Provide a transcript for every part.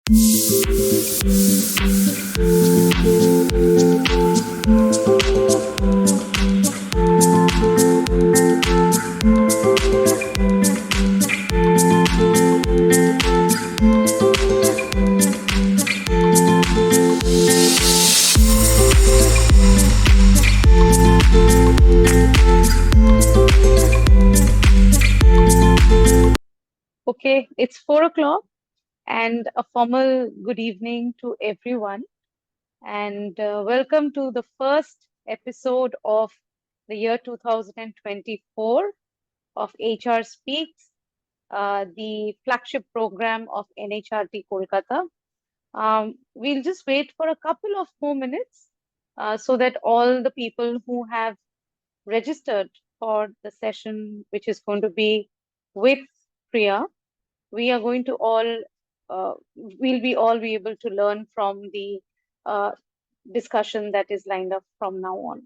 Okay, it's 4 o'clock and a formal good evening to everyone. And welcome to the first episode of the year 2024 of HR Speaks, the flagship program of NHRD Kolkata. We'll just wait for a couple of more minutes so that all the people who have registered for the session, which is going to be with Priya, we are going to all be able to learn from the uh, discussion that is lined up from now on.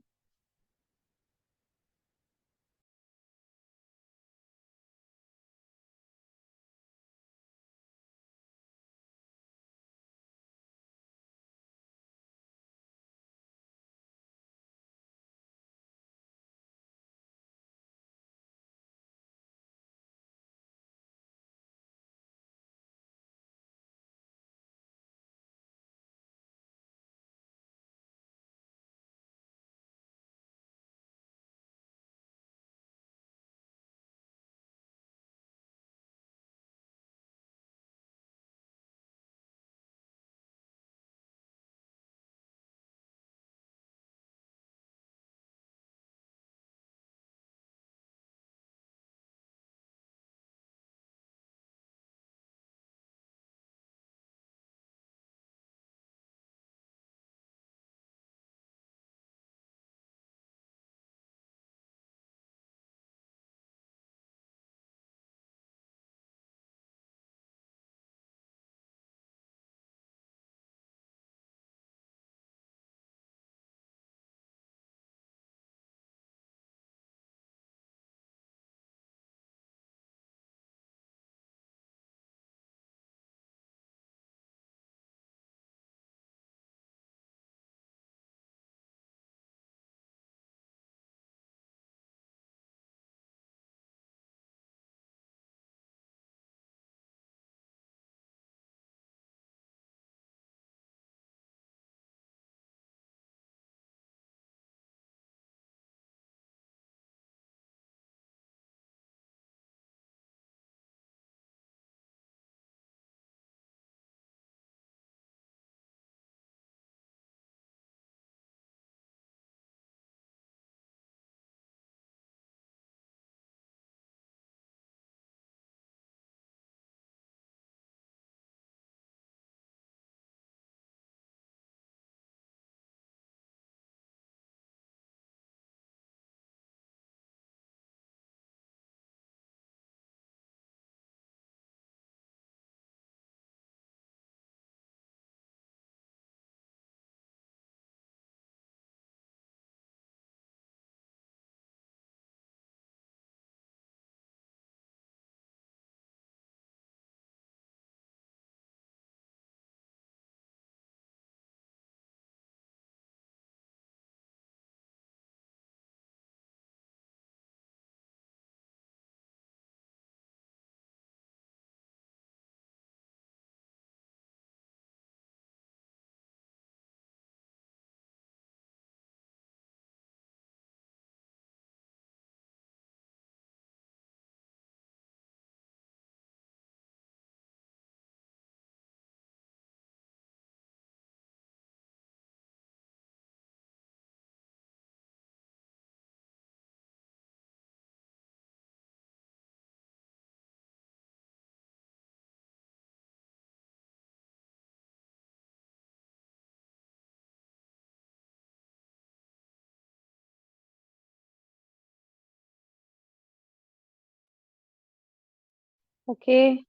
Okay,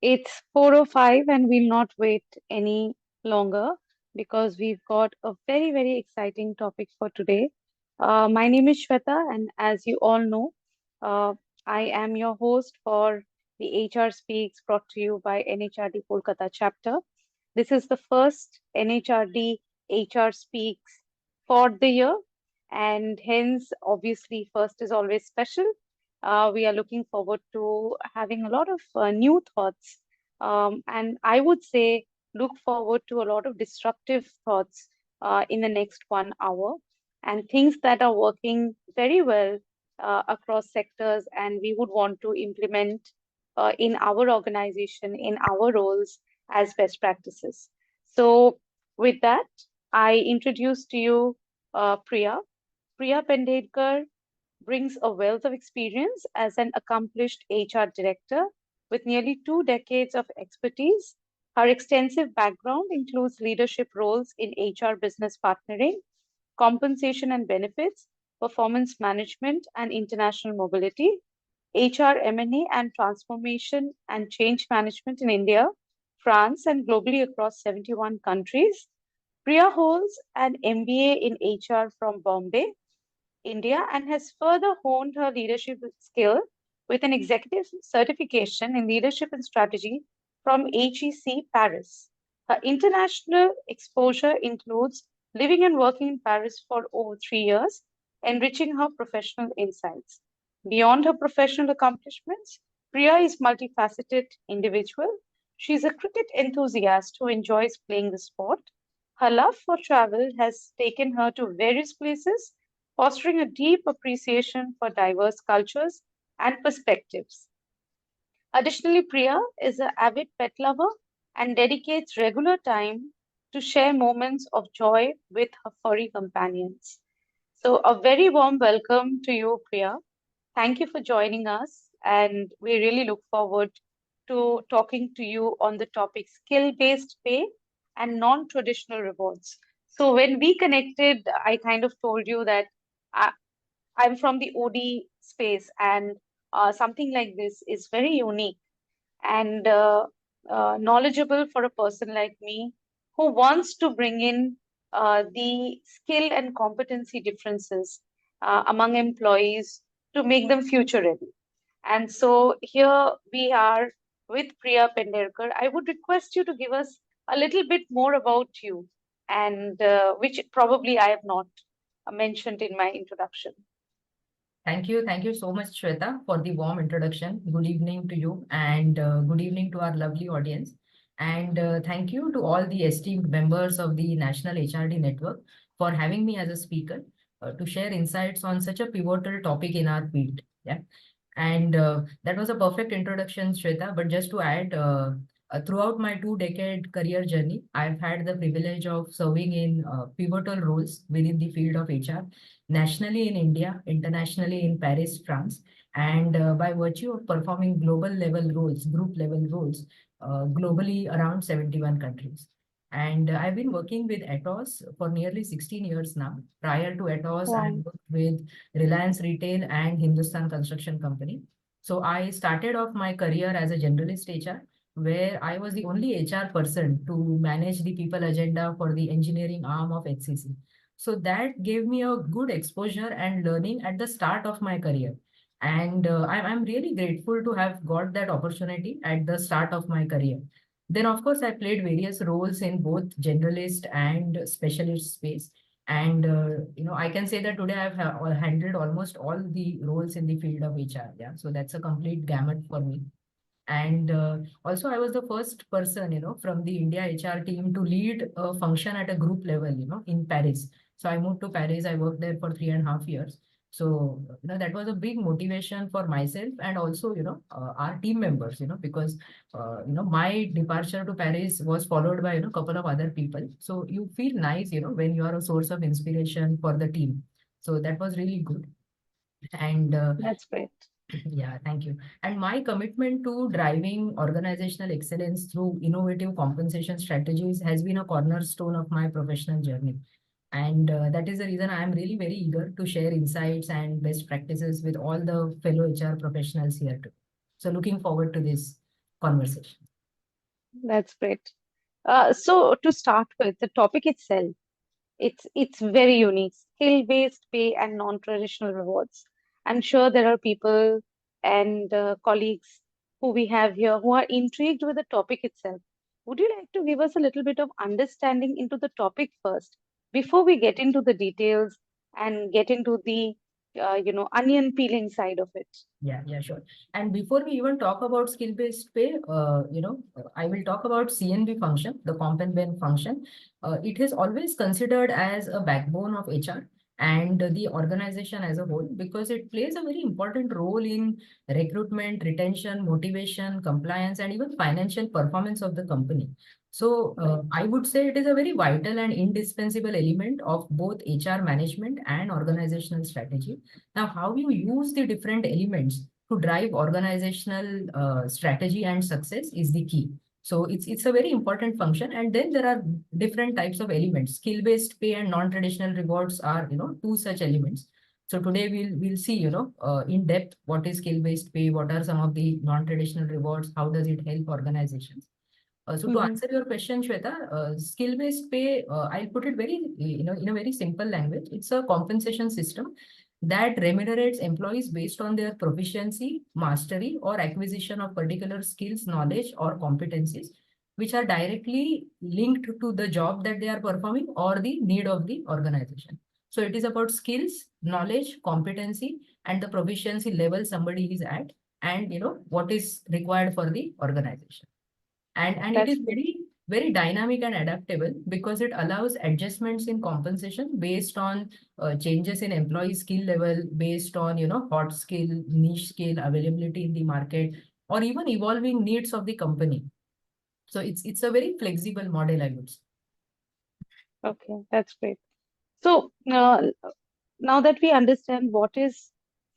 it's 4:05 and we'll not wait any longer because we've got a very, very exciting topic for today. My name is Shweta, and as you all know, uh, I am your host for the HR Speaks brought to you by NHRD Kolkata Chapter. This is the first NHRD HR Speaks for the year, and hence, obviously, first is always special. We are looking forward to having a lot of new thoughts, and I would say look forward to a lot of disruptive thoughts in the next 1 hour and things that are working very well across sectors, and we would want to implement in our organization, in our roles as best practices. So, with that, I introduce to you Priya. Priya Pendharkar brings a wealth of experience as an accomplished HR director with nearly 2 decades of expertise. Her extensive background includes leadership roles in HR business partnering, compensation and benefits, performance management and international mobility, HR M&A and transformation and change management in India, France, and globally across 71 countries. Priya holds an MBA in HR from Bombay, India, and has further honed her leadership skill with an executive certification in leadership and strategy from HEC Paris. Her international exposure includes living and working in Paris for over 3 years, enriching her professional insights. Beyond her professional accomplishments, Priya is multifaceted individual. She is a cricket enthusiast who enjoys playing the sport. Her love for travel has taken her to various places, fostering a deep appreciation for diverse cultures and perspectives. Additionally, Priya is an avid pet lover and dedicates regular time to share moments of joy with her furry companions. So, a very warm welcome to you, Priya. Thank you for joining us, and we really look forward to talking to you on the topic skill based pay and non traditional rewards. So, when we connected, I kind of told you that I, I'm from the OD space, and something like this is very unique and knowledgeable for a person like me who wants to bring in the skill and competency differences among employees to make them future ready. And so here we are with Priya Pendharkar. I would request you to give us a little bit more about you, and which probably I have not mentioned in my introduction. Thank you. Thank you so much, Shweta, for the warm introduction. Good evening to you and good evening to our lovely audience. And thank you to all the esteemed members of the National HRD Network for having me as a speaker to share insights on such a pivotal topic in our field. Yeah. And that was a perfect introduction, Shweta. But just to add, throughout my 2 decade career journey, I've had the privilege of serving in pivotal roles within the field of HR, nationally in India, internationally in Paris, France, and by virtue of performing global level roles, group level roles, globally around 71 countries. And I've been working with ATOS for nearly 16 years now. Prior to ATOS, I Wow, worked with Reliance Retail and Hindustan Construction Company. So I started off my career as a generalist HR, where I was the only HR person to manage the people agenda for the engineering arm of HCC. So that gave me a good exposure and learning at the start of my career. And I'm really grateful to have got that opportunity at the start of my career. Then, of course, I played various roles in both generalist and specialist space. And I can say that today I've handled almost all the roles in the field of HR. Yeah, so that's a complete gamut for me. And also, I was the first person, from the India HR team to lead a function at a group level, in Paris. So I moved to Paris. I worked there for 3.5 years. So, that was a big motivation for myself and also, our team members, because, my departure to Paris was followed by, a couple of other people. So you feel nice, when you are a source of inspiration for the team. So that was really good. And that's great. yeah, thank you. And my commitment to driving organizational excellence through innovative compensation strategies has been a cornerstone of my professional journey. And that is the reason I am really very eager to share insights and best practices with all the fellow HR professionals here too. So looking forward to this conversation. That's great. So to start with, the topic itself, it's very unique. Skill-based pay and non-traditional rewards. I'm sure there are people and colleagues who we have here who are intrigued with the topic itself. Would you like to give us a little bit of understanding into the topic first before we get into the details and get into the onion peeling side of it? Yeah, sure. And before we even talk about skill-based pay, I will talk about CNB function, the comp and ben function. It is always considered as a backbone of HR and the organization as a whole because it plays a very important role in recruitment, retention, motivation, compliance, and even financial performance of the company. So Right. I would say it is a very vital and indispensable element of both HR management and organizational strategy. Now, how you use the different elements to drive organizational strategy and success is the key. So it's a very important function. And then there are different types of elements. Skill-based pay and non-traditional rewards are, two such elements. So today we'll see, in depth what is skill-based pay, what are some of the non-traditional rewards, how does it help organizations. So to Mm-hmm. answer your question, Shweta, skill-based pay, I'll put it very, in a very simple language. It's a compensation system that remunerates employees based on their proficiency, mastery, or acquisition of particular skills, knowledge, or competencies, which are directly linked to the job that they are performing or the need of the organization. So it is about skills, knowledge, competency, and the proficiency level somebody is at, and what is required for the organization. And it That's is great. very dynamic and adaptable because it allows adjustments in compensation based on changes in employee skill level, based on hot skill, niche skill availability in the market, or even evolving needs of the company. So it's a very flexible model, I would say. Okay, that's great. So now that we understand what is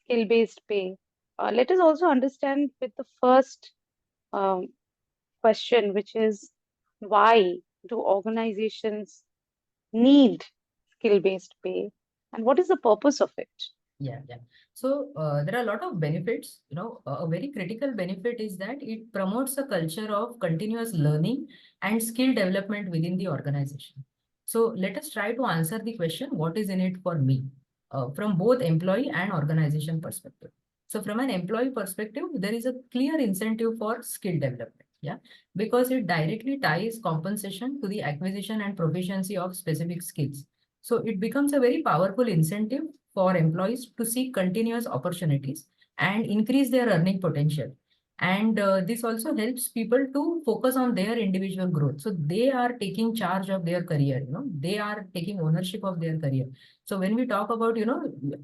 skill-based pay, let us also understand with the first um, question, which is why do organizations need skill-based pay and what is the purpose of it? Yeah. So there are a lot of benefits. A very critical benefit is that it promotes a culture of continuous learning and skill development within the organization. So let us try to answer the question, what is in it for me, from both employee and organization perspective. So from an employee perspective, there is a clear incentive for skill development. Yeah, because it directly ties compensation to the acquisition and proficiency of specific skills. So it becomes a very powerful incentive for employees to seek continuous opportunities and increase their earning potential. And this also helps people to focus on their individual growth. So they are taking charge of their career, they are taking ownership of their career. So when we talk about,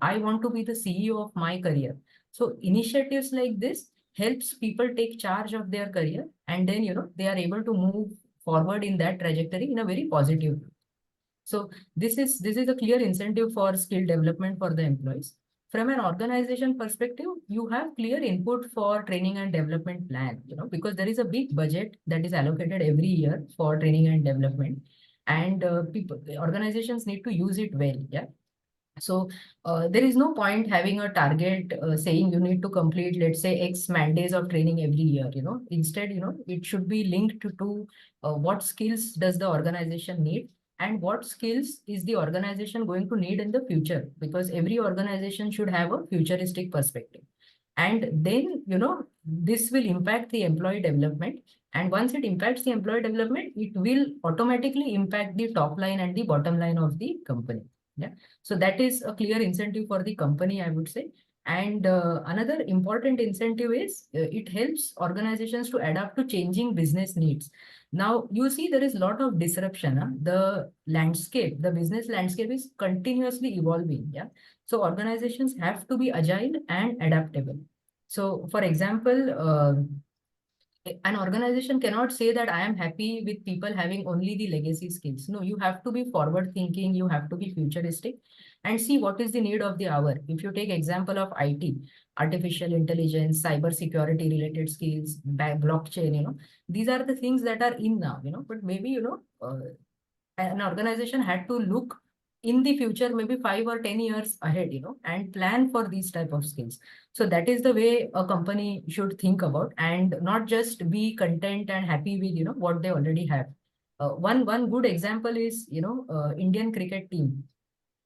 I want to be the CEO of my career. So initiatives like this helps people take charge of their career, and then, they are able to move forward in that trajectory in a very positive way. So this is a clear incentive for skill development for the employees. From an organization perspective, you have clear input for training and development plan, because there is a big budget that is allocated every year for training and development, and organizations need to use it well. Yeah. So there is no point having a target saying you need to complete, let's say, X man days of training every year. Instead, it should be linked to what skills does the organization need and what skills is the organization going to need in the future, because every organization should have a futuristic perspective. And then, this will impact the employee development. And once it impacts the employee development, it will automatically impact the top line and the bottom line of the company. Yeah. So that is a clear incentive for the company, I would say. And another important incentive is it helps organizations to adapt to changing business needs. Now, you see, there is a lot of disruption. Huh? The business landscape is continuously evolving. Yeah. So organizations have to be agile and adaptable. So, for example, an organization cannot say that I am happy with people having only the legacy skills. No, you have to be forward thinking, you have to be futuristic and see what is the need of the hour. If you take example of IT, artificial intelligence, cyber security related skills, blockchain, these are the things that are in now, but maybe, an organization had to look in the future, maybe 5 or 10 years ahead, and plan for these type of skills. So that is the way a company should think about, and not just be content and happy with, what they already have. One good example is, Indian cricket team.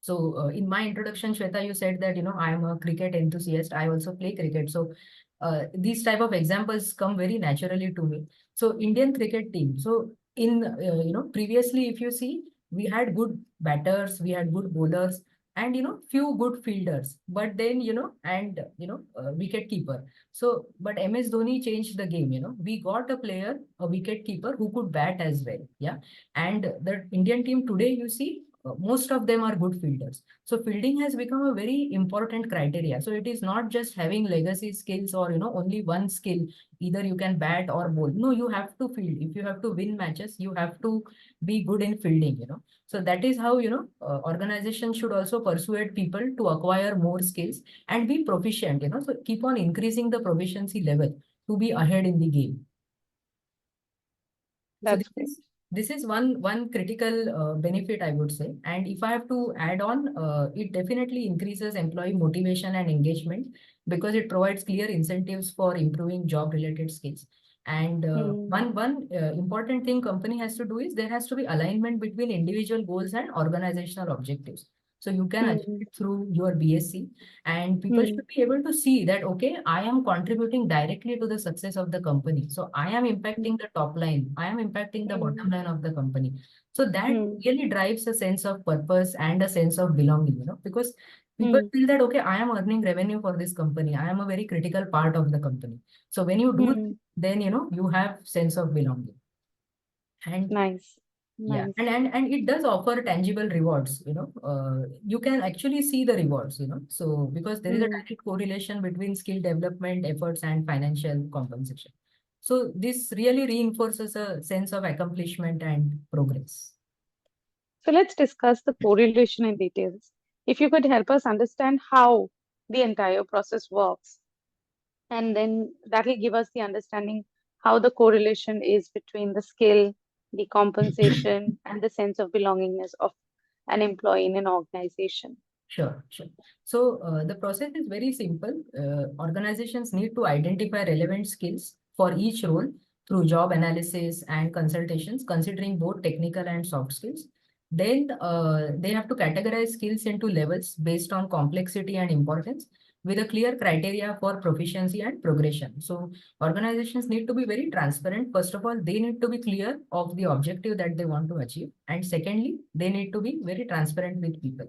So in my introduction, Shweta, you said that, I am a cricket enthusiast. I also play cricket. So these type of examples come very naturally to me. So Indian cricket team. So in previously, if you see, we had good batters, we had good bowlers, and few good fielders. But then and wicket keeper. So but MS Dhoni changed the game. We got a player, a wicket keeper who could bat as well. Yeah, and the Indian team today, you see, most of them are good fielders. So fielding has become a very important criteria. So it is not just having legacy skills or only one skill. Either you can bat or bowl. No, you have to field. If you have to win matches, you have to be good in fielding. So that is how organizations should also persuade people to acquire more skills and be proficient. So keep on increasing the proficiency level to be ahead in the game. So That's great. this is one critical benefit, I would say. And if I have to add on, it definitely increases employee motivation and engagement because it provides clear incentives for improving job related skills. And Hmm. one important thing company has to do is there has to be alignment between individual goals and organizational objectives. So you can achieve Hmm. it through your BSc, and people Hmm. should be able to see that, okay, I am contributing directly to the success of the company. So I am impacting the top line, I am impacting the Hmm. bottom line of the company. So that Hmm. really drives a sense of purpose and a sense of belonging, because people Hmm. feel that, okay, I am earning revenue for this company, I am a very critical part of the company. So when you do, Hmm. then you have sense of belonging. And Nice. yeah, Nice. and it does offer tangible rewards. You can actually see the rewards. So because there is a Hmm. direct correlation between skill development efforts and financial compensation. So this really reinforces a sense of accomplishment and progress. So let's discuss the correlation in details. If you could help us understand how the entire process works, and then that will give us the understanding how the correlation is between the skill, the compensation, and the sense of belongingness of an employee in an organization. Sure, sure. So the process is very simple. Organizations need to identify relevant skills for each role through job analysis and consultations, considering both technical and soft skills. Then they have to categorize skills into levels based on complexity and importance with a clear criteria for proficiency and progression. So organizations need to be very transparent. First of all, they need to be clear of the objective that they want to achieve. And secondly, they need to be very transparent with people.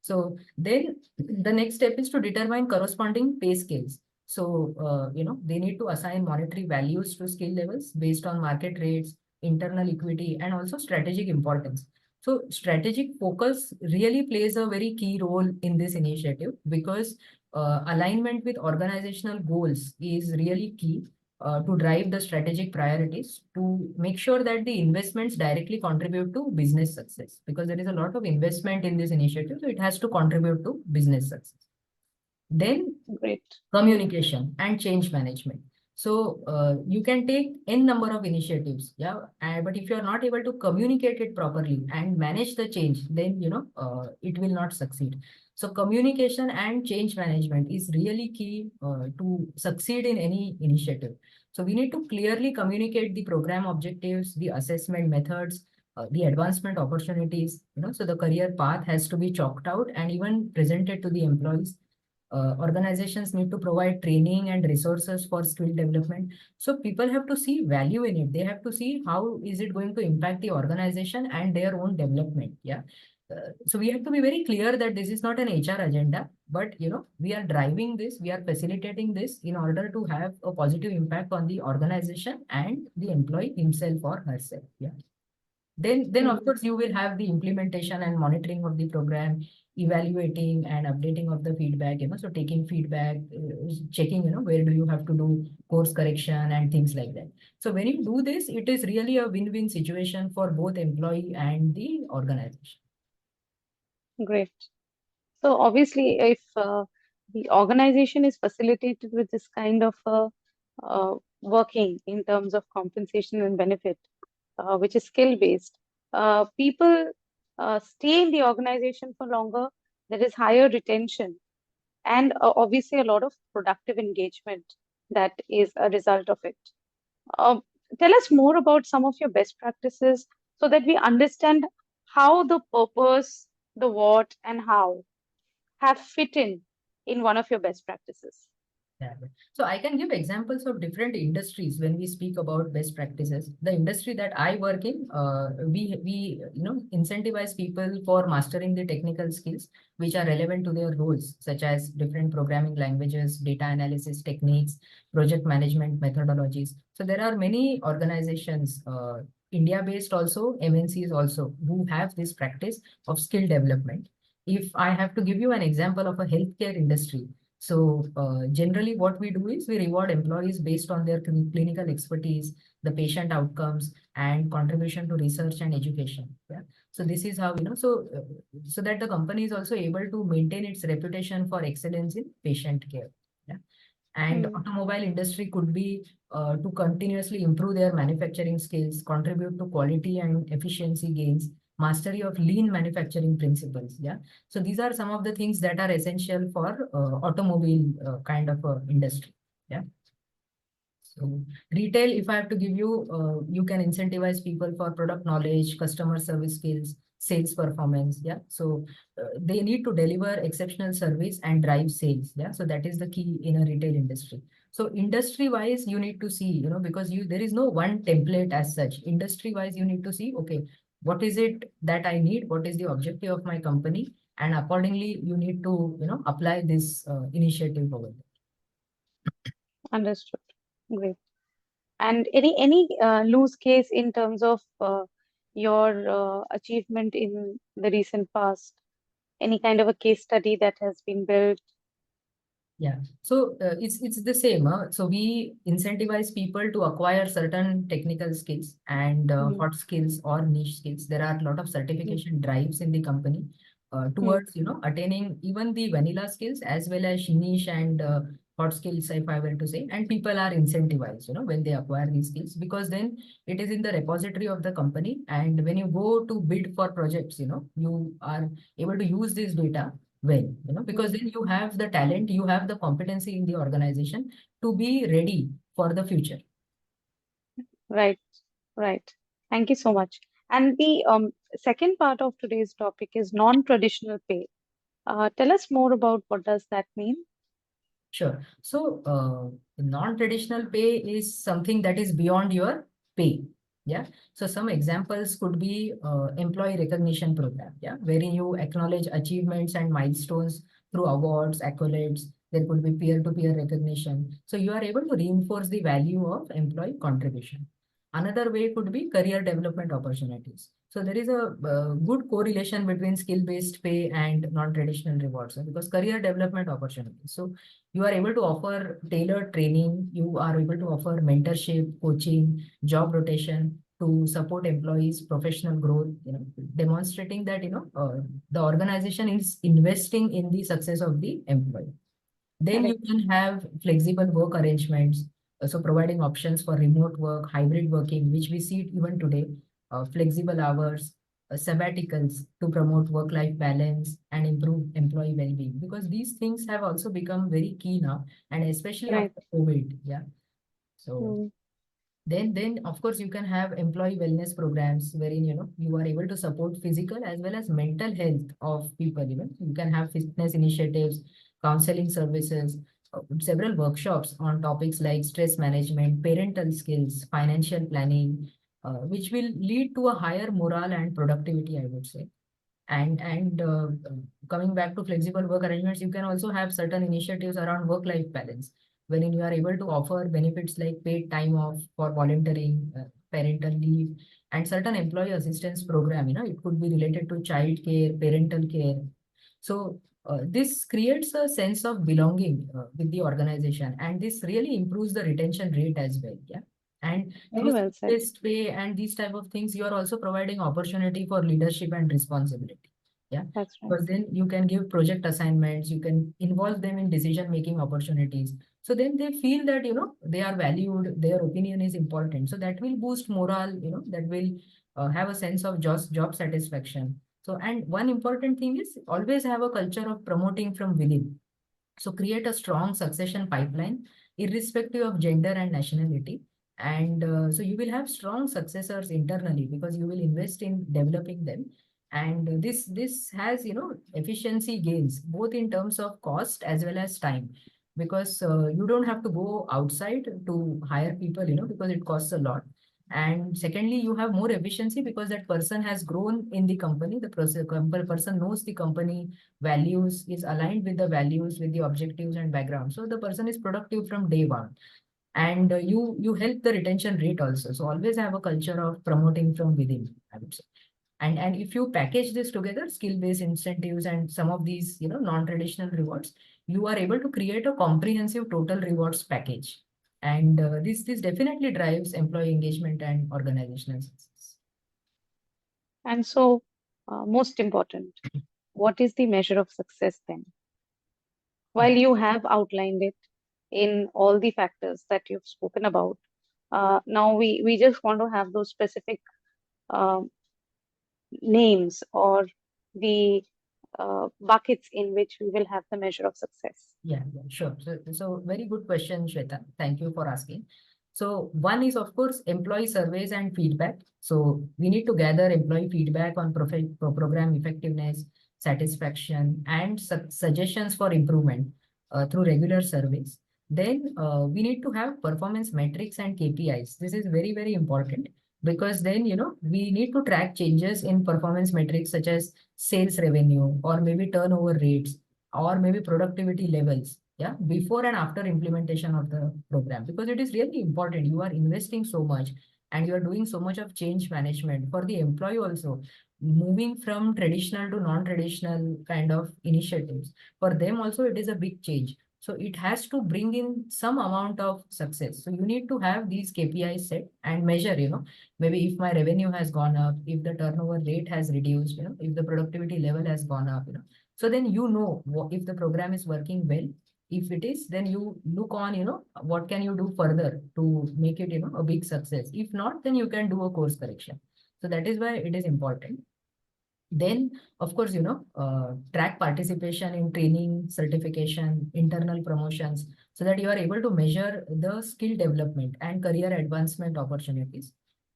So then the next step is to determine corresponding pay scales. So, they need to assign monetary values to skill levels based on market rates, internal equity, and also strategic importance. So, strategic focus really plays a very key role in this initiative because alignment with organizational goals is really key to drive the strategic priorities to make sure that the investments directly contribute to business success because there is a lot of investment in this initiative, so it has to contribute to business success. Then Great. Hmm. communication and change management. So you can take n number of initiatives, yeah, but if you are not able to communicate it properly and manage the change, then it will not succeed. So communication and change management is really key to succeed in any initiative. So we need to clearly communicate the program objectives, the assessment methods, the advancement opportunities. So the career path has to be chalked out and even presented to the employees. Organizations need to provide training and resources for skill development. So people have to see value in it. They have to see how is it going to impact the organization and their own development. Yeah. So we have to be very clear that this is not an HR agenda, but we are driving this, we are facilitating this in order to have a positive impact on the organization and the employee himself or herself. Yeah. Then of Hmm. course you will have the implementation and monitoring of the program, evaluating and updating of the feedback. So taking feedback, checking, where do you have to do course correction and things like that. So when you do this, it is really a win-win situation for both employee and the organization. Great. So obviously, if the organization is facilitated with this kind of working in terms of compensation and benefit, which is skill based, people stay in the organization for longer. There is higher retention and obviously a lot of productive engagement that is a result of it. Um, Tell us more about some of your best practices so that we understand how the purpose, the what, and how have fit in one of your best practices. Yeah. So I can give examples of different industries when we speak about best practices. The industry that I work in, we incentivize people for mastering the technical skills which are relevant to their roles, such as different programming languages, data analysis techniques, project management methodologies. So there are many organizations, India-based also, MNCs also, who have this practice of skill development. If I have to give you an example of a healthcare industry, so generally what we do is we reward employees based on their clinical expertise, the patient outcomes, and contribution to research and education. Yeah. So this is how, so that the company is also able to maintain its reputation for excellence in patient care. Yeah. And Hmm. automobile industry could be to continuously improve their manufacturing skills, contribute to quality and efficiency gains, mastery of lean manufacturing principles. Yeah. So these are some of the things that are essential for automobile kind of industry. Yeah. So retail, if I have to give you, you can incentivize people for product knowledge, customer service skills, sales performance. Yeah. So they need to deliver exceptional service and drive sales. Yeah. So that is the key in a retail industry. So industry wise, you need to see, because there is no one template as such. Industry wise, you need to see, okay, what is it that I need? What is the objective of my company? And accordingly, you need to, apply this initiative over there. Understood. Great. And any loose case in terms of your achievement in the recent past? Any kind of a case study that has been built? Yeah. So it's the same. So we incentivize people to acquire certain technical skills and Hmm. hot skills or niche skills. There are a lot of Hmm. certification drives in the company Hmm. towards attaining even the vanilla skills as well as niche and hot skills, if I were to say. And people are incentivized, when they acquire these skills, because then it is in the repository of the company. And when you go to bid for projects, you are able to use this data well, because Hmm. then you have the talent, you have the competency in the organization to be ready for the future. Right, right. Thank you so much. And the second part of today's topic is non-traditional pay. Tell us more about what does that mean? Sure. So, non-traditional pay is something that is beyond your pay. Yeah. So some examples could be employee recognition program. Yeah, wherein you acknowledge achievements and milestones through awards, accolades. There could be peer-to-peer recognition. So you are able to reinforce the value of employee contribution. Another way could be career development opportunities. So there is a good correlation between skill-based pay and non-traditional rewards, because career development opportunities. So you are able to offer tailored training, you are able to offer mentorship, coaching, job rotation to support employees' professional growth, demonstrating that, the organization is investing in the success of the employee. Then you Correct. can have flexible work arrangements, so providing options for remote work, hybrid working, which we see even today, flexible hours, sabbaticals to promote work-life balance and improve employee well-being. Because these things have also become very key now, and especially Right. after COVID. Yeah. So Hmm. then of course you can have employee wellness programs wherein you are able to support physical as well as mental health of people. You can have fitness initiatives, counseling services, several workshops on topics like stress management, parental skills, financial planning, which will lead to a higher morale and productivity, I would say. And coming back to flexible work arrangements, you can also have certain initiatives around work-life balance, wherein you are able to offer benefits like paid time off for volunteering, parental leave, and certain employee assistance program. It could be related to child care, parental care. So this creates a sense of belonging with the organization, and this really improves the retention rate as well. Yeah. And Very through well said. based pay and these type of things, you are also providing opportunity for leadership and responsibility. Yeah. That's right. Because then you can give project assignments, you can involve them in decision making opportunities. So then they feel that they are valued, their opinion is important. So that will boost morale, that will have a sense of job satisfaction. So, and one important thing is always have a culture of promoting from within. So create a strong succession pipeline, irrespective of gender and nationality. And so you will have strong successors internally because you will invest in developing them. And this has efficiency gains both in terms of cost as well as time. because you don't have to go outside to hire people, because it costs a lot. And secondly, you have more efficiency because that person has grown in the company. The person knows the company values, is aligned with the values, with the objectives and background. So the person is productive from day one. And you help the retention rate also. So always have a culture of promoting from within, I would say. And if you package this together, skill-based incentives and some of these, non-traditional rewards, you are able to create a comprehensive total rewards package. And this definitely drives employee engagement and organizational success. And so, most important, what is the measure of success then? While you have outlined it in all the factors that you've spoken about, now we just want to have those specific um names or the buckets in which we will have the measure of success. Yeah, sure. So very good question, Shweta. Thank you for asking. So one is, of course, employee surveys and feedback. So we need to gather employee feedback on program effectiveness, satisfaction, and suggestions for improvement through regular surveys. Then we need to have performance metrics and KPIs. This is very, very important because then, we need to track changes in performance metrics such as sales revenue or maybe turnover rates or maybe productivity levels, yeah, before and after implementation of the program, because it is really important. You are investing so much and you are doing so much of change management for the employee also, moving from traditional to non-traditional kind of initiatives. For them also it is a big change, so it has to bring in some amount of success. So you need to have these KPIs set and measure, maybe if my revenue has gone up, if the turnover rate has reduced, if the productivity level has gone up, so then if the program is working well. If it is, then you look on, what can you do further to make it, a big success. If not, then you can do a course correction. So that is why it is important. Then, of course, track participation in training, certification, internal promotions, so that you are able to measure the skill development and career advancement opportunities.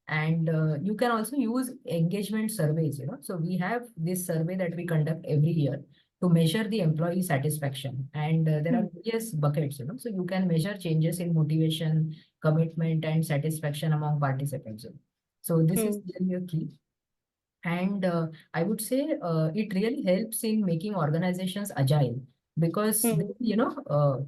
And you can also use engagement surveys, So we have this survey that we conduct every year to measure the employee satisfaction. And there Hmm. are various buckets, So you can measure changes in motivation, commitment, and satisfaction among participants. So this is Hmm. really a key. And I would say it really helps in making organizations agile because Hmm.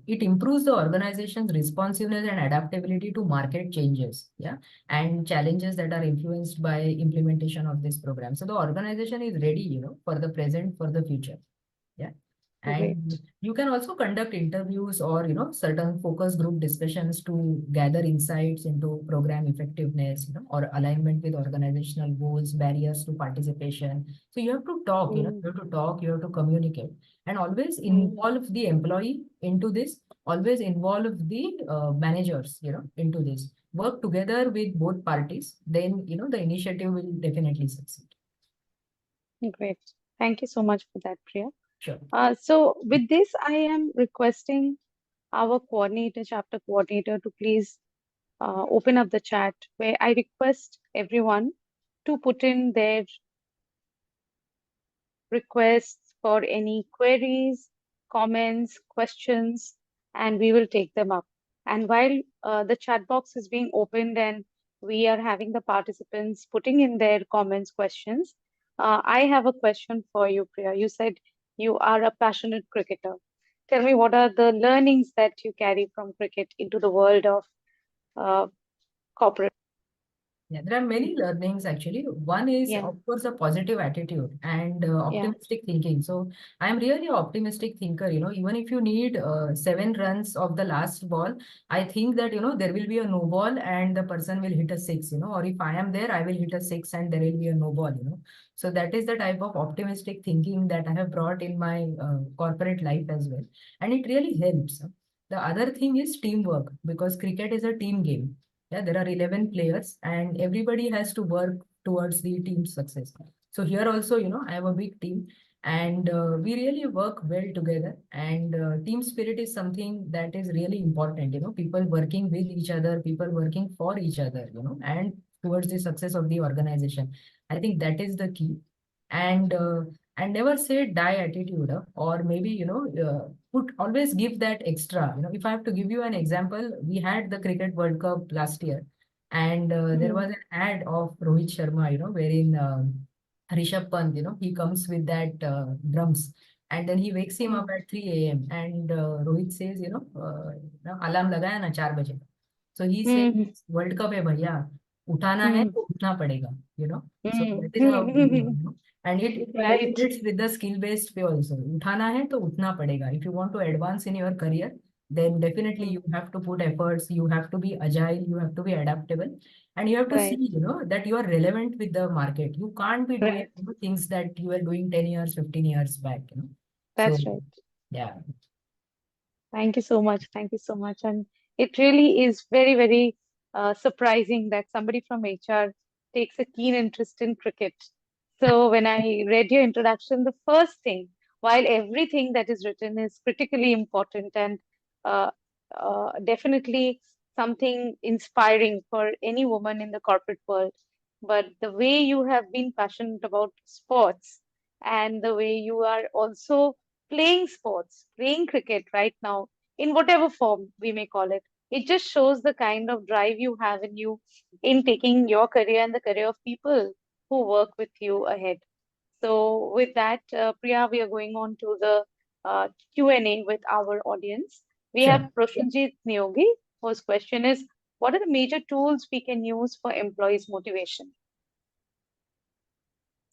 it improves the organization's responsiveness and adaptability to market changes, yeah, and challenges that are influenced by implementation of this program. So the organization is ready, for the present, for the future. Yeah. And Great. you can also conduct interviews or, certain focus group discussions to gather insights into program effectiveness, or alignment with organizational goals, barriers to participation. So you have to talk, Hmm. you have to communicate, and always Hmm. involve the employee into this, always involve the managers, into this. Work together with both parties, then, the initiative will definitely succeed. Great. Thank you so much for that, Priya. Sure. So with this, I am requesting our coordinator, chapter coordinator, to please open up the chat where I request everyone to put in their requests for any queries, comments, questions, and we will take them up. And while the chat box is being opened and we are having the participants putting in their comments, questions, I have a question for you, Priya. You said you are a passionate cricketer. Tell me, what are the learnings that you carry from cricket into the world of uh, corporate? Yeah, there are many learnings actually. One is, Yeah, of course, a positive attitude and yeah. optimistic thinking. So I'm really an optimistic thinker. Even if you need 7 runs of the last ball, I think that, there will be a no ball and the person will hit a six, or if I am there, I will hit a six and there will be a no ball. So that is the type of optimistic thinking that I have brought in my corporate life as well. And it really helps. The other thing is teamwork because cricket is a team game. Yeah, there are 11 players and everybody has to work towards the team's success. So here also, I have a big team and we really work well together. And team spirit is something that is really important, people working with each other, people working for each other, and towards the success of the organization. I think that is the key. And never say die attitude, or maybe, put always give that extra. If I have to give you an example, we had the Cricket World Cup last year, and there mm, was an ad of Rohit Sharma, wherein Rishabh Pant, he comes with that drums, and then he wakes him up mm, at 3 a.m. and Rohit says, alarm lagaya na 4 baje. So he says, mm, World Cup hai bhaiya, उठाना है mm, तो उठना पड़ेगा, so mm, that is how we do, mm. and it Right, correlates with the skill based pay also. उठाना है तो उठना पड़ेगा. If you want to advance in your career, then definitely mm, you have to put efforts, you have to be agile, you have to be adaptable, and you have to see, right, that you are relevant with the market. You can't be doing, right. things that you were doing 10 years, 15 years back. So That's right. yeah. Thank you so much. Thank you so much. And it really is very, very surprising that somebody from HR takes a keen interest in cricket. So when I read your introduction, the first thing, while everything that is written is critically important and uh, definitely something inspiring for any woman in the corporate world, but the way you have been passionate about sports and the way you are also playing sports, playing cricket right now, in whatever form we may call it. It just shows the kind of drive you have in you in taking your career and the career of people who work with you ahead. So, with that, Priya, we are going on to the Q&A with our audience. We have Sure. Proshanjit Neogi, whose question is, what are the major tools we can use for employees' motivation?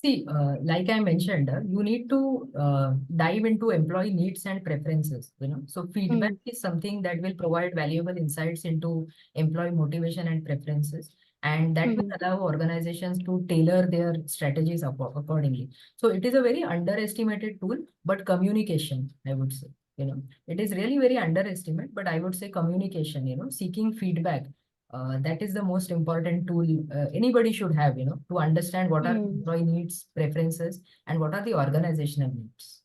See, like I mentioned, you need to dive into employee needs and preferences. So feedback Hmm, is something that will provide valuable insights into employee motivation and preferences, and that will hmm, allow organizations to tailor their strategies accordingly. So it is a very underestimated tool, but communication, I would say, it is really very underestimated, but I would say communication, seeking feedback, that is the most important tool anybody should have, to understand what are hmm. employee needs, preferences, and what are the organizational needs.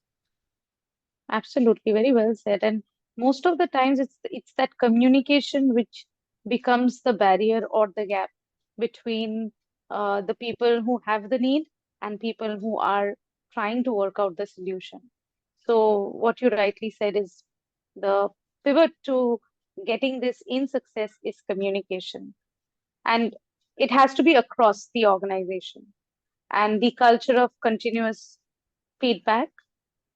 Absolutely, very well said. And most of the times, it's that communication which becomes the barrier or the gap between the people who have the need and people who are trying to work out the solution. So, what you rightly said is the pivot to getting this in success is communication, and it has to be across the organization and the culture of continuous feedback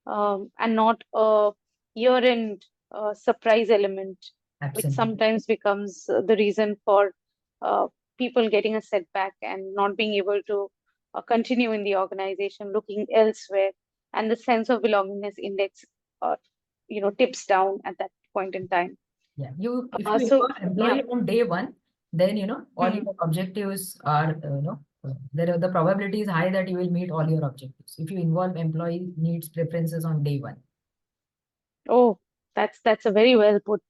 and not a year-end surprise element, which Absolutely. sometimes becomes the reason for uh, people getting a setback and not being able to continue in the organization, looking elsewhere, and the sense of belongingness index, uh, tips down at that point in time. Yeah. If you So, involve yeah. employee on day one, then all Hmm. your objectives are the probability is high that you will meet all your objectives if you involve employee needs, preferences on day one. Oh, that's a very well put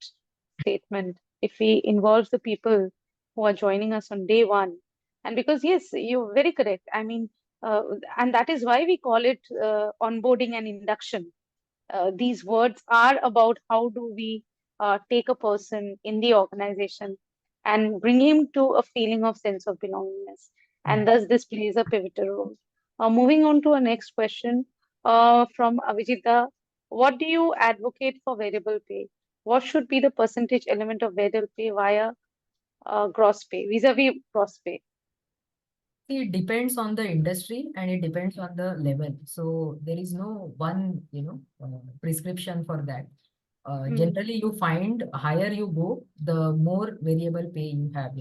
statement. If we involve the people who are joining us on day one, and because yes, you're very correct. I mean, uh, and that is why we call it onboarding and induction. These words are about how do we take a person in the organization and bring him to a feeling of sense of belongingness. Yeah. And thus, this plays a pivotal role. Moving on to our next question from Avijita. What do you advocate for variable pay? What should be the percentage element of variable pay via gross pay, vis-a-vis gross pay? See, it depends on the industry and it depends on the level. So there is no one, prescription for that. Hmm, Generally, you find higher you go, the more variable pay you have,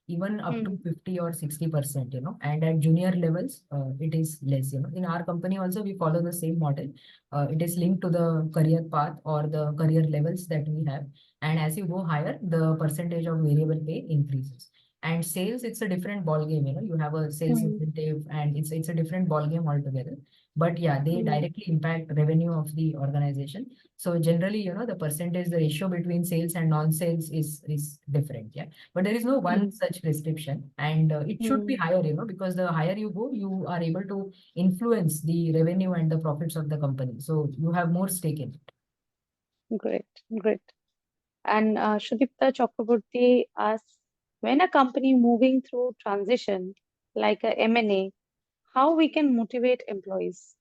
even up to hmm, 50 or 60%, and at junior levels, it is less. In our company also, we follow the same model. It is linked to the career path or the career levels that we have. And as you go higher, the percentage of variable pay increases. And sales, it's a different ball game. You have a sales hmm, incentive, and it's a different ball game altogether. But yeah, they hmm, directly impact revenue of the organization. So generally, the percentage, the ratio between sales and non-sales is different. Yeah, but there is no one hmm, such prescription, and it should be hmm. higher. Because the higher you go, you are able to influence the revenue and the profits of the company. So you have more stake in it. Great, great. And Sudipta Chakraborty asks, when a company moving through transition like a M&A, how we can motivate employees?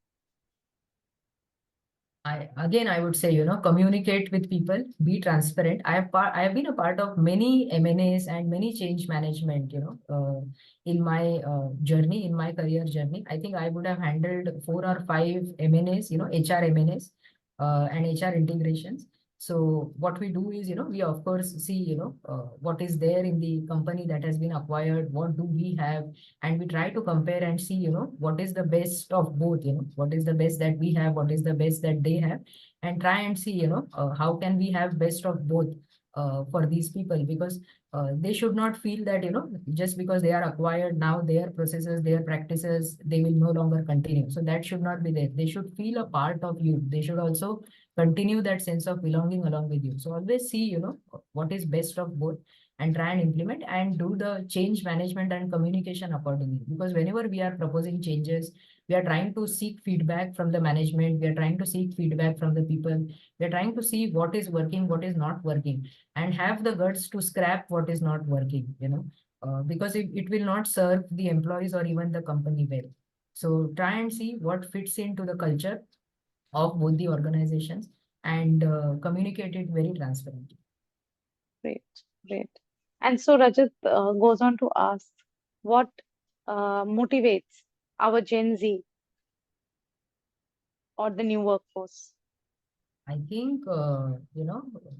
I would say, communicate with people, be transparent. I have been a part of many M&As and many change management, in my journey, in my career journey. I think I would have handled 4 or 5 M&As, HR M&As, and HR integrations. So what we do is, we of course see, what is there in the company that has been acquired, what do we have, and we try to compare and see, what is the best of both, what is the best that we have, what is the best that they have, and try and see, how can we have best of both for these people, because they should not feel that, just because they are acquired now, their processes, their practices, they will no longer continue. So that should not be there. They should feel a part of you. They should also continue that sense of belonging along with you. So always see, what is best of both, and try and implement and do the change management and communication accordingly. Because whenever we are proposing changes, we are trying to seek feedback from the management, we are trying to seek feedback from the people, we are trying to see what is working, what is not working, and have the guts to scrap what is not working, because it will not serve the employees or even the company well. So try and see what fits into the culture of both the organizations, and communicate it very transparently. Great, great. And so Rajat goes on to ask, what motivates our Gen Z or the new workforce? I think,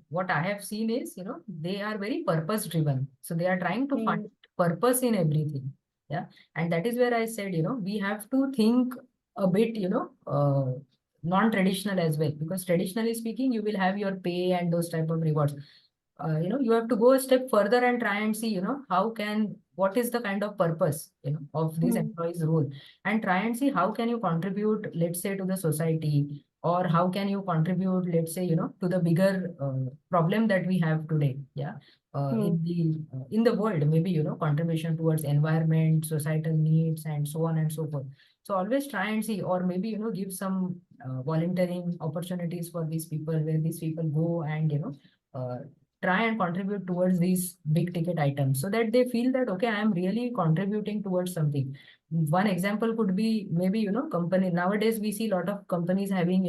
what I have seen is, they are very purpose driven. So they are trying to find Hmm. purpose in everything. Yeah. And that is where I said, we have to think a bit, non-traditional as well. Because traditionally speaking, you will have your pay and those type of rewards. You have to go a step further and try and see, what is the kind of purpose, of this Hmm. employee's role, and try and see how can you contribute, let's say, to the society, or how can you contribute, let's say, to the bigger problem that we have today. Yeah. Hmm. In the world, maybe, contribution towards environment, societal needs, and so on and so forth. So always try and see, or maybe, give some volunteering opportunities for these people, where these people go and, uh, try and contribute towards these big ticket items, so that they feel that, okay, I am really contributing towards something. One example could be, maybe, company nowadays we see a lot of companies having,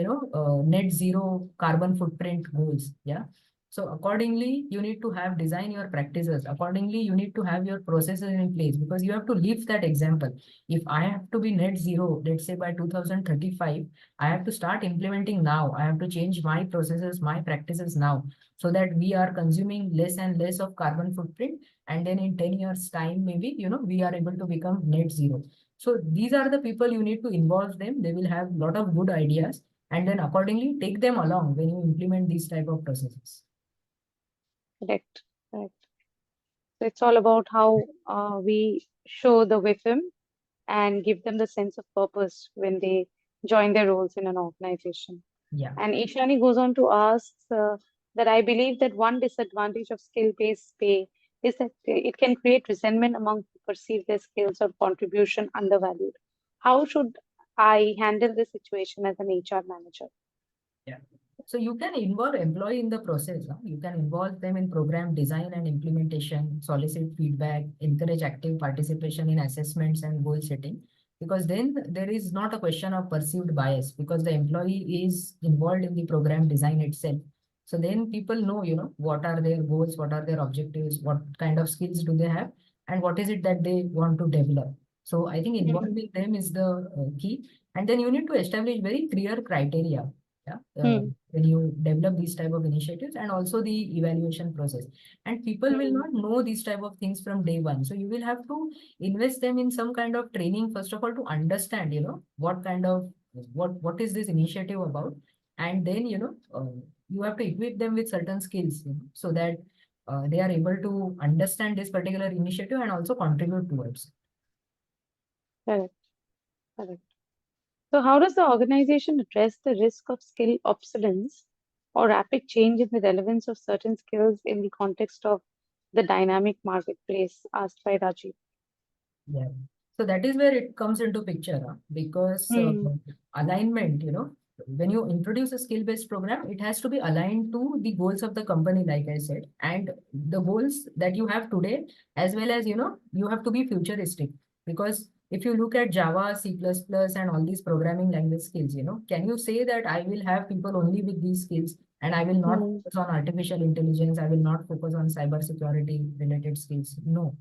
net zero carbon footprint goals. Yeah. So accordingly, you need to have design your practices accordingly, you need to have your processes in place, because you have to live that example. If I have to be net zero, let's say by 2035, I have to start implementing now, I have to change my processes, my practices now, so that we are consuming less and less of carbon footprint, and then in 10 years time, maybe, we are able to become net zero. So these are the people you need to involve them. They will have a lot of good ideas, and then accordingly take them along when you implement these type of processes. Correct. Correct. So it's all about how we show the WIFM and give them the sense of purpose when they join their roles in an organization. Yeah. And Ishani goes on to ask that I believe that one disadvantage of skill-based pay is that it can create resentment among who perceive their skills or contribution undervalued. How should I handle this situation as an HR manager? Yeah. So you can involve employee in the process. Huh? You can involve them in program design and implementation, solicit feedback, encourage active participation in assessments and goal setting. Because then there is not a question of perceived bias, because the employee is involved in the program design itself. So then people know, what are their goals, what are their objectives, what kind of skills do they have, and what is it that they want to develop. So I think Hmm. involving them is the key. And then you need to establish very clear criteria. Yeah. Hmm. When you develop these type of initiatives, and also the evaluation process, and people will Hmm. not know these type of things from day one, so you will have to invest them in some kind of training, first of all, to understand, what kind of, what is this initiative about, and then, you have to equip them with certain skills, so that they are able to understand this particular initiative and also contribute towards. Correct. Correct. So, how does the organization address the risk of skill obsolescence or rapid change in the relevance of certain skills in the context of the dynamic marketplace? Asked by Rajiv. Yeah. So that is where it comes into picture, huh? Because Hmm. alignment, when you introduce a skill-based program, it has to be aligned to the goals of the company, like I said, and the goals that you have today, as well as, you have to be futuristic, because If you look at Java, C++, and all these programming language skills, can you say that I will have people only with these skills and I will not Hmm. focus on artificial intelligence, I will not focus on cybersecurity related skills? No,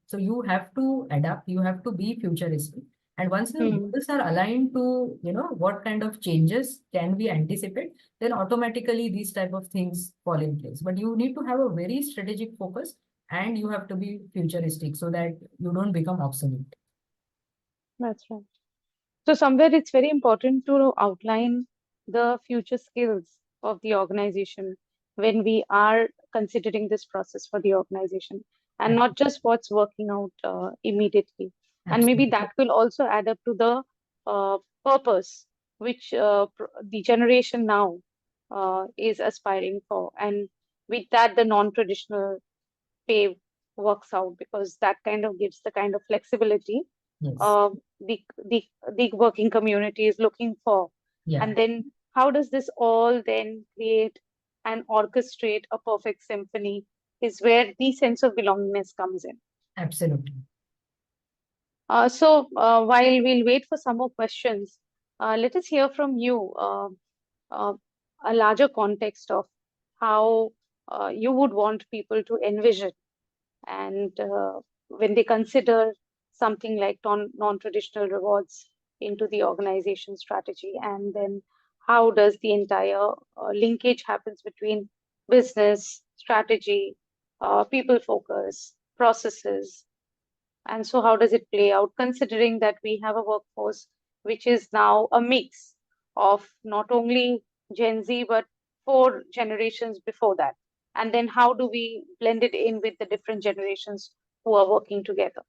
so you have to adapt, you have to be futuristic. And once your Hmm. goals are aligned to, what kind of changes can we anticipate, then automatically these type of things fall in place. But you need to have a very strategic focus and you have to be futuristic so that you don't become obsolete. That's right. So somewhere it's very important to outline the future skills of the organization when we are considering this process for the organization, and Ab- not just what's working out immediately. And maybe Absolutely. that will also add up to the purpose which the generation now is aspiring for. And with that, the non-traditional pay works out, because that kind of gives the kind of flexibility Yes. uh, the the the working community is looking for. Yeah, And then how does this all then create and orchestrate a perfect symphony is where the sense of belongingness comes in. absolutely. While we'll wait for some more questions, let us hear from you uh, a larger context of how you would want people to envision, and when they consider something like non-traditional rewards into the organization strategy, and then how does the entire linkage happens between business strategy, people focus, processes, and so how does it play out, considering that we have a workforce which is now a mix of not only Gen Z, but four generations before that? And then how do we blend it in with the different generations who are working together?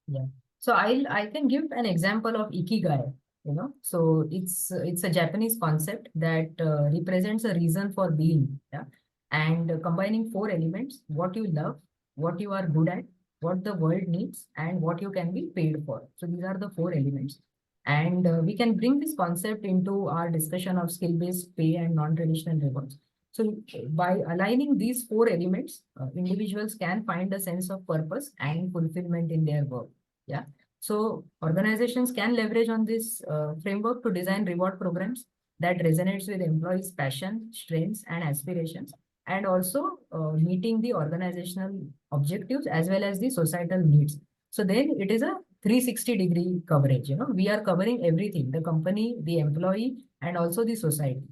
Yeah. So I can give an example of ikigai. So it's a Japanese concept that represents a reason for being. Yeah, and combining four elements: what you love, what you are good at, what the world needs, and what you can be paid for. So these are the four elements. And we can bring this concept into our discussion of skill-based pay and non-traditional rewards. So by aligning these four elements, individuals can find a sense of purpose and fulfillment in their work. Yeah. So organizations can leverage on this framework to design reward programs that resonates with employees' passion, strengths, and aspirations, and also meeting the organizational objectives as well as the societal needs. So then it is a 360-degree coverage. We are covering everything: the company, the employee, and also the society.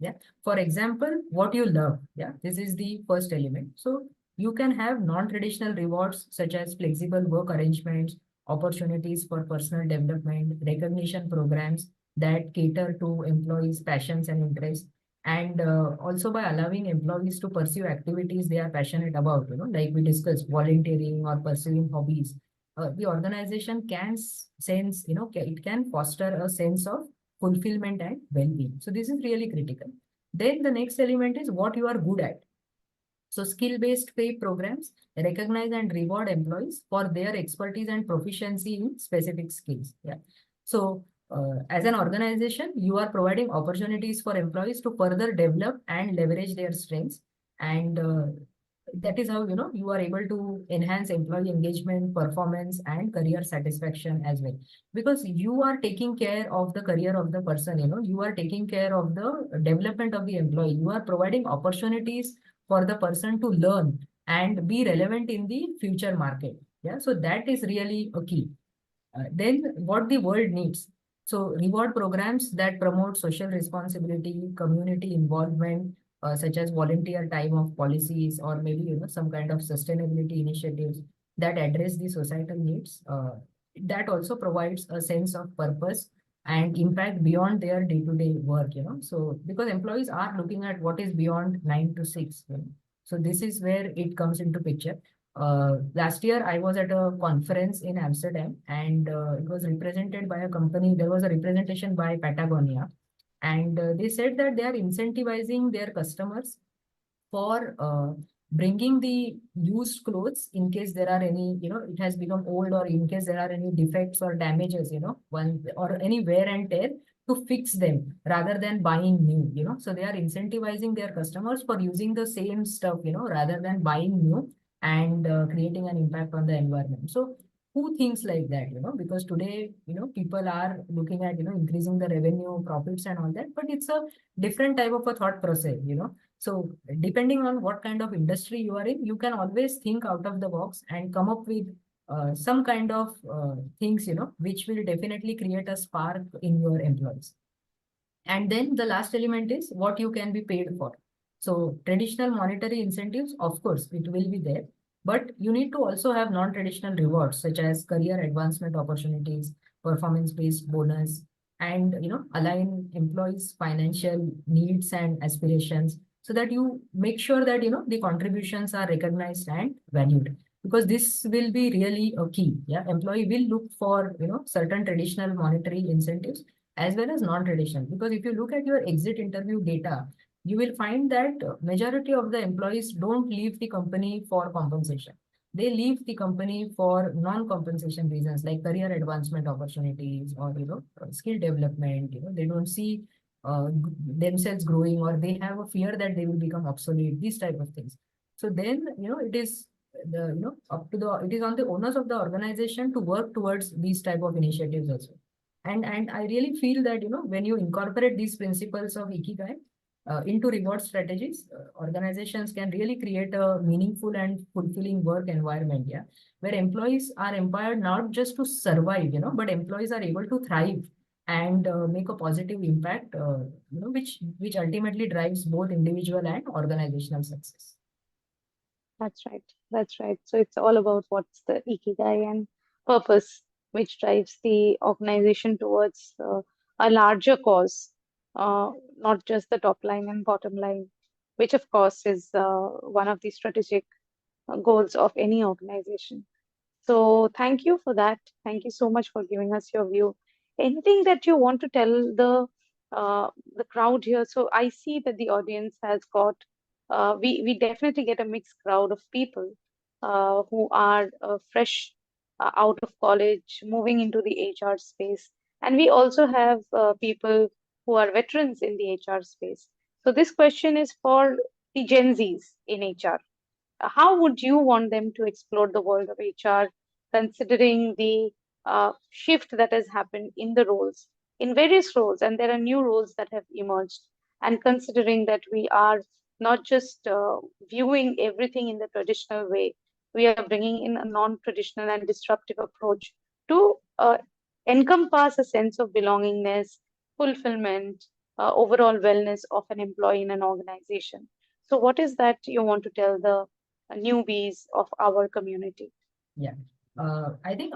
Yeah. For example, what you love. Yeah. This is the first element. So you can have non-traditional rewards such as flexible work arrangements, opportunities for personal development, recognition programs that cater to employees' passions and interests, and also by allowing employees to pursue activities they are passionate about, like we discussed, volunteering or pursuing hobbies. The organization can sense, it can foster a sense of fulfillment and well-being. So this is really critical. Then the next element is what you are good at. So skill-based pay programs recognize and reward employees for their expertise and proficiency in specific skills. Yeah. So as an organization, you are providing opportunities for employees to further develop and leverage their strengths. And that is how, you are able to enhance employee engagement, performance, and career satisfaction as well. Because you are taking care of the career of the person, you are taking care of the development of the employee. You are providing opportunities for the person to learn and be relevant in the future market. Yeah, so that is really a key. Then what the world needs. So reward programs that promote social responsibility, community involvement, such as volunteer time of policies, or maybe some kind of sustainability initiatives that address the societal needs. That also provides a sense of purpose and impact beyond their day-to-day work. So because employees are looking at what is beyond 9 to 6. So this is where it comes into picture. Last year, I was at a conference in Amsterdam, and it was represented by a company. There was a representation by Patagonia, and they said that they are incentivizing their customers for bringing the used clothes in case there are any, it has become old, or in case there are any defects or damages, one or any wear and tear, to fix them rather than buying new, so they are incentivizing their customers for using the same stuff, rather than buying new and creating an impact on the environment. So who thinks like that, because today, people are looking at, increasing the revenue, profits and all that, but it's a different type of a thought process, So depending on what kind of industry you are in, you can always think out of the box and come up with some kind of things, which will definitely create a spark in your employees. And then the last element is what you can be paid for. So traditional monetary incentives, of course, it will be there, but you need to also have non-traditional rewards such as career advancement opportunities, performance-based bonus, and align employees' financial needs and aspirations so that you make sure that the contributions are recognized and valued. Because this will be really a key. Yeah, employee will look for certain traditional monetary incentives as well as non-traditional. Because if you look at your exit interview data, you will find that majority of the employees don't leave the company for compensation. They leave the company for non-compensation reasons like career advancement opportunities or skill development. They don't see themselves growing, or they have a fear that they will become obsolete. These type of things. So then it is the up to the it is on the owners of the organization to work towards these type of initiatives also. And I really feel that when you incorporate these principles of ikigai into reward strategies, organizations can really create a meaningful and fulfilling work environment, yeah, where employees are empowered not just to survive, but employees are able to thrive and make a positive impact, which ultimately drives both individual and organizational success. That's right. That's right. So it's all about what's the ikigai and purpose, which drives the organization towards a larger cause, not just the top line and bottom line, which of course is one of the strategic goals of any organization. So thank you for that. Thank you so much for giving us your view. Anything that you want to tell the crowd here? So I see that the audience has got we definitely get a mixed crowd of people who are fresh out of college, moving into the HR space, and we also have people who are veterans in the HR space. So this question is for the Gen Zs in HR. How would you want them to explore the world of HR, considering the shift that has happened in the roles, in various roles, and there are new roles that have emerged, and considering that we are not just viewing everything in the traditional way, we are bringing in a non-traditional and disruptive approach to encompass a sense of belongingness, fulfillment, overall wellness of an employee in an organization. So, what is that you want to tell the newbies of our community? Yeah. I think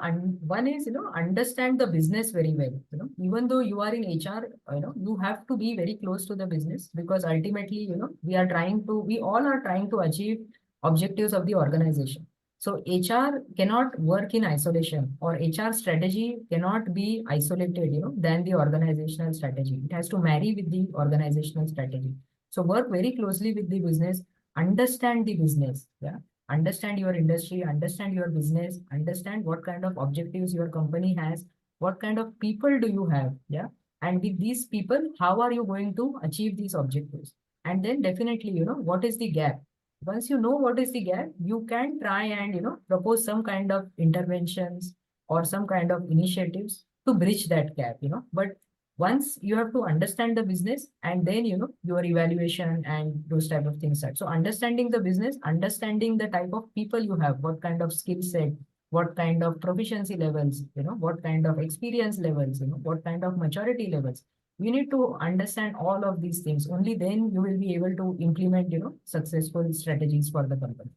one is, understand the business very well. Even though you are in HR, you have to be very close to the business, because ultimately, we all are trying to achieve objectives of the organization. So HR cannot work in isolation, or HR strategy cannot be isolated, than the organizational strategy. It has to marry with the organizational strategy. So work very closely with the business, understand the business. Yeah, understand your industry, understand your business, understand what kind of objectives your company has, what kind of people do you have, yeah, and with these people, how are you going to achieve these objectives? And then definitely, what is the gap? Once you know what is the gap, you can try and propose some kind of interventions or some kind of initiatives to bridge that gap, but once you have to understand the business, and then your evaluation and those type of things start. So understanding the business, understanding the type of people you have, what kind of skill set, what kind of proficiency levels, what kind of experience levels, what kind of maturity levels, you need to understand all of these things. Only then you will be able to implement successful strategies for the company.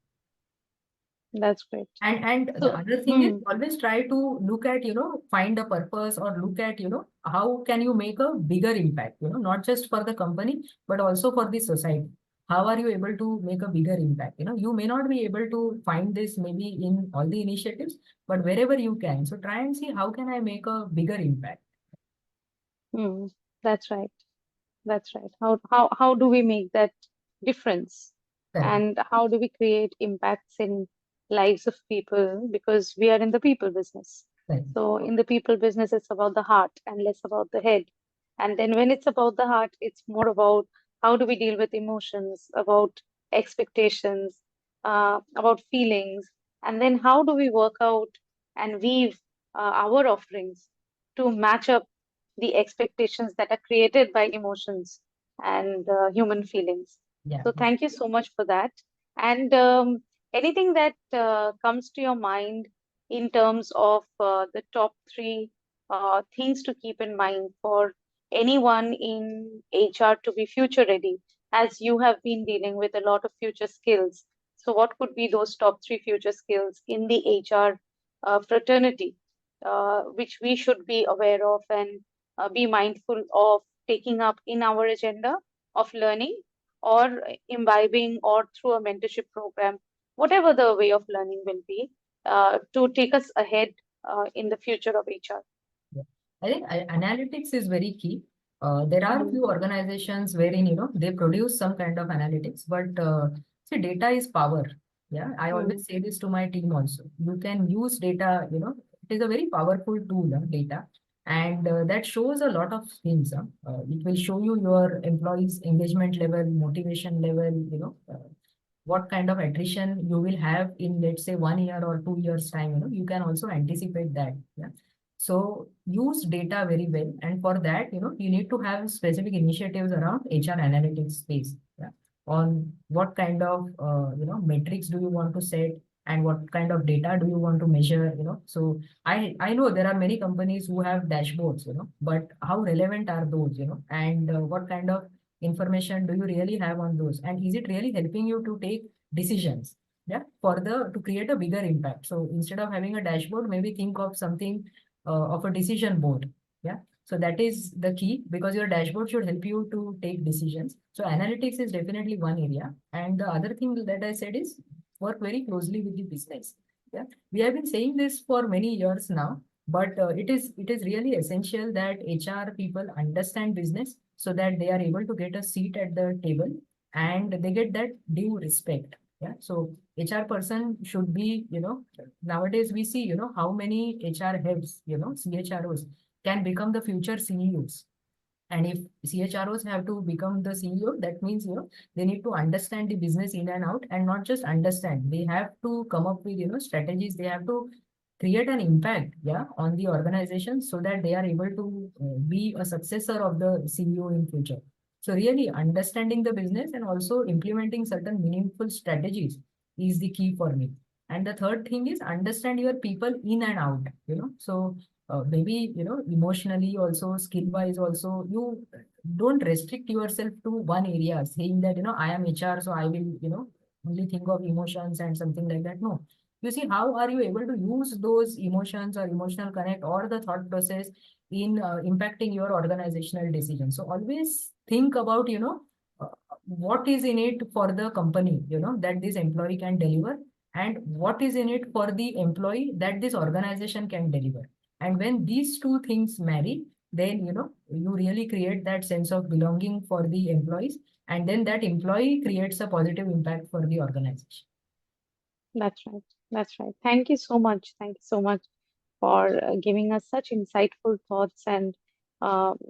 That's great. And the So, other thing is, always try to look at, find a purpose, or look at, how can you make a bigger impact, not just for the company, but also for the society. How are you able to make a bigger impact? You may not be able to find this maybe in all the initiatives, but wherever you can. So try and see how can I make a bigger impact. mm, that's right. That's right. How do we make that difference? Correct. And how do we create impacts in lives of people? Because we are in the people business. Correct. So in the people business, it's about the heart and less about the head. And then when it's about the heart, it's more about how do we deal with emotions, about expectations, about feelings, and then how do we work out and weave our offerings to match up the expectations that are created by emotions and human feelings. Yeah. So thank you so much for that. And anything that comes to your mind in terms of the top three things to keep in mind for anyone in HR to be future ready, as you have been dealing with a lot of future skills. So, what could be those top three future skills in the HR fraternity, which we should be aware of and be mindful of taking up in our agenda of learning or imbibing or through a mentorship program, whatever the way of learning will be, to take us ahead in the future of HR? Yeah. I think analytics is very key. There are a few organizations wherein, they produce some kind of analytics, but see, data is power. Yeah, I Mm, always say this to my team also. You can use data, it is a very powerful tool, data. And that shows a lot of things. It will show you your employees' engagement level, motivation level, what kind of attrition you will have in, let's say, 1 year or 2 years time. You can also anticipate that. Yeah. So use data very well, and for that, you need to have specific initiatives around HR analytics space. Yeah. On what kind of metrics do you want to set, and what kind of data do you want to measure. So I know there are many companies who have dashboards. But how relevant are those? And what kind of information do you really have on those, and is it really helping you to take decisions, yeah, for the to create a bigger impact? So instead of having a dashboard, maybe think of something of a decision board. Yeah. So that is the key, because your dashboard should help you to take decisions. So analytics is definitely one area, and the other thing that I said is work very closely with the business. Yeah, we have been saying this for many years now, but it is really essential that HR people understand business so that they are able to get a seat at the table and they get that due respect. Yeah. So HR person should be, nowadays we see, how many HR heads, CHROs can become the future CEOs. And if CHROs have to become the CEO, that means, they need to understand the business in and out, and not just understand. They have to come up with, strategies. They have to create an impact, yeah, on the organization so that they are able to be a successor of the CEO in future. So really understanding the business and also implementing certain meaningful strategies is the key for me. And the third thing is understand your people in and out, so maybe emotionally also, skill wise also, you don't restrict yourself to one area saying that I am HR, so I will only think of emotions and something like that. No, you see, how are you able to use those emotions or emotional connect or the thought process in impacting your organizational decisions? So always think about uh, what is in it for the company, that this employee can deliver, and what is in it for the employee that this organization can deliver. And when these two things marry, then you really create that sense of belonging for the employees, and then that employee creates a positive impact for the organization. that's right. That's right. Thank you so much. Thank you so much for giving us such insightful thoughts and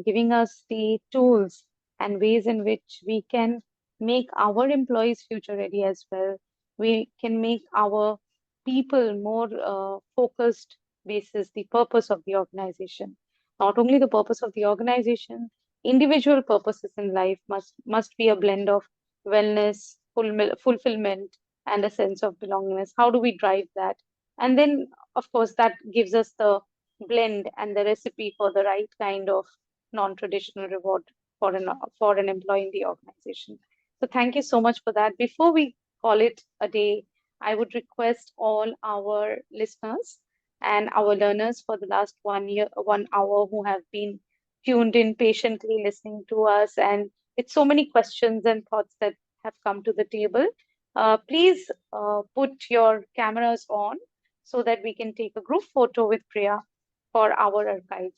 giving us the tools and ways in which we can make our employees future ready as well. We can make our people more focused basis the purpose of the organization. Not only the purpose of the organization, individual purposes in life must be a blend of wellness, fulfillment, and a sense of belongingness. How do we drive that? And then of course, that gives us the blend and the recipe for the right kind of non-traditional reward for an employee in the organization. So thank you so much for that. Before we call it a day, I would request all our listeners and our learners for the last 1 year, 1 hour who have been tuned in patiently listening to us, and with so many questions and thoughts that have come to the table. Please put your cameras on so that we can take a group photo with Priya for our archive.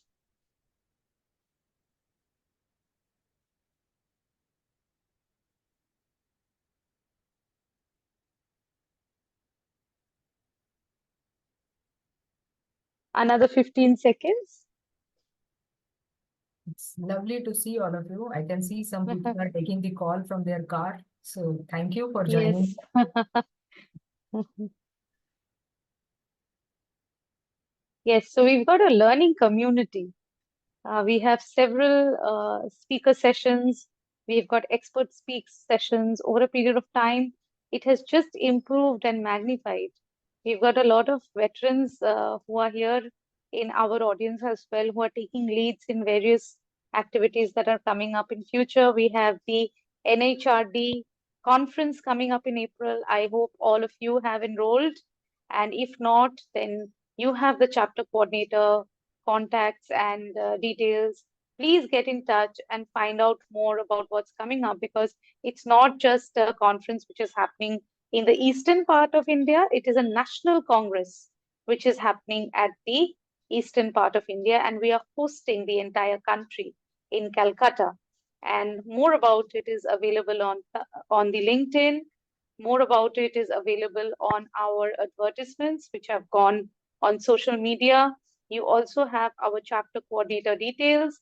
Another 15 seconds. It's lovely to see all of you. I can see some people are taking the call from their car. So thank you for joining. Yes. Yes, so we've got a learning community. We have several speaker sessions. We've got expert speak sessions over a period of time. It has just improved and magnified. We've got a lot of veterans who are here in our audience as well, who are taking leads in various activities that are coming up in future. We have the NHRD conference coming up in April. I hope all of you have enrolled. And if not, then you have the chapter coordinator contacts and details. Please get in touch and find out more about what's coming up, because it's not just a conference which is happening in the eastern part of India, it is a national congress which is happening at the eastern part of India, and we are hosting the entire country in Calcutta. And more about it is available on the LinkedIn. More about it is available on our advertisements, which have gone on social media. You also have our chapter coordinator details.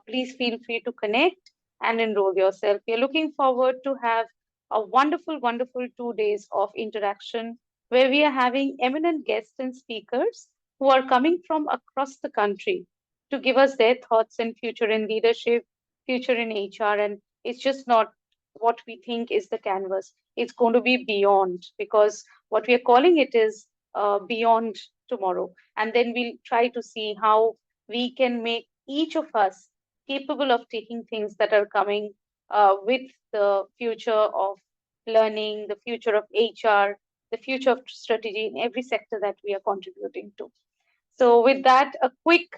Please feel free to connect and enroll yourself. We are looking forward to have a wonderful, wonderful 2 days of interaction where we are having eminent guests and speakers who are coming from across the country to give us their thoughts and future in leadership, future in HR. And it's just not what we think is the canvas. It's going to be beyond, because what we are calling it is beyond tomorrow. And then we'll try to see how we can make each of us capable of taking things that are coming with the future of learning, the future of HR, the future of strategy in every sector that we are contributing to. So with that, a quick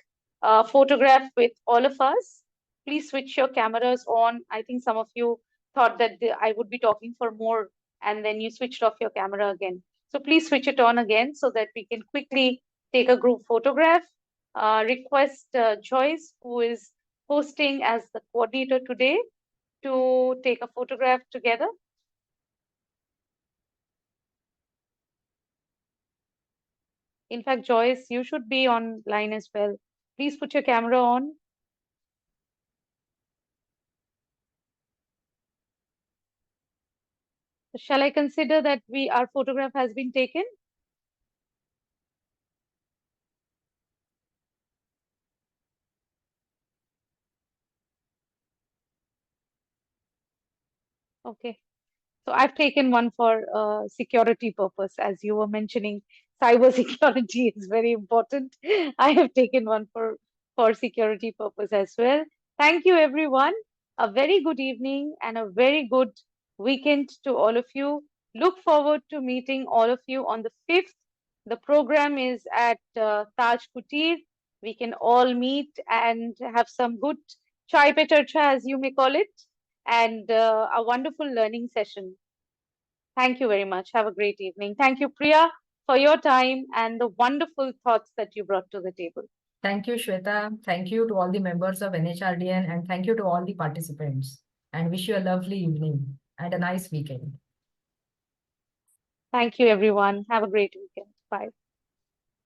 photograph with all of us. Please switch your cameras on. I think some of you thought that I would be talking for more, and then you switched off your camera again. So please switch it on again so that we can quickly take a group photograph. Request Joyce, who is hosting as the coordinator today, to take a photograph together. In fact, Joyce, you should be online as well. Please put your camera on. Shall I consider that our photograph has been taken? Okay. So I've taken one for security purpose, as you were mentioning. Cyber security is very important. I have taken one for security purpose as well. Thank you, everyone. A very good evening and a very good weekend to all of you. Look forward to meeting all of you on the 5th. The program is at Taj Kutir. We can all meet and have some good chai pe charcha, as you may call it, and a wonderful learning session. Thank you very much. Have a great evening. Thank you, Priya, for your time and the wonderful thoughts that you brought to the table. Thank you, Shweta. Thank you to all the members of NHRDN, and thank you to all the participants. And wish you a lovely evening and a nice weekend. Thank you, everyone. Have a great weekend. Bye.